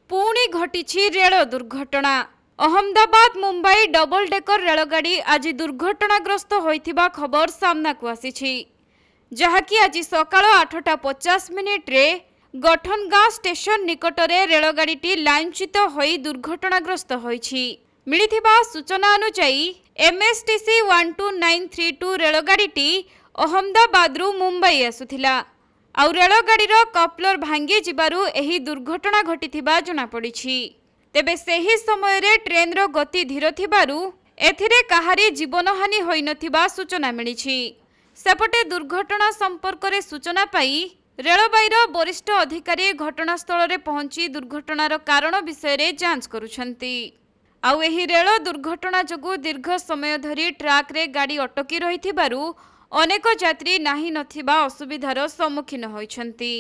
पुणी घटी रेल दुर्घटना। अहमदाबाद मुंबई डबल डेकर रेलगाड़ी आज दुर्घटनाग्रस्त होइथिबा खबर सामना को आसीछि, जहाँकि आज सकाळ 8:50 रे गठनगांव स्टेशन निकटरे रेलगाड़ी लाइनच्युत होई दुर्घटनाग्रस्त होइछि। मिलिथिबा सूचना अनुसार MSTC 12932 रेलगाड़ी अहमदाबादरू मुंबई आसुथिला। आउ रेलगाड़ीर कपलर भांगी जिबारु एही दुर्घटना घटिथिबा जଣା पड़िछि। तेबे सेही समय रे ट्रेनर गति धीर थिबारु एथिरे काहारी जीवनहानि होई नथिबा सूचना मिलिछि। सेपटे दुर्घटना संपर्क रे सूचना पाई रेलबाईर वरिष्ठ अधिकारी घटनास्थल रे पहुंची दुर्घटनार कारण विषय रे जांच करुछंती। आउ एही रेल दुर्घटना जगु दीर्घ समय धरी ट्रैक रे गाड़ी अटकी रहिथिबारु अनेक यात्री नाही नथिबा असुविधार सम्मुखीन होइछंती।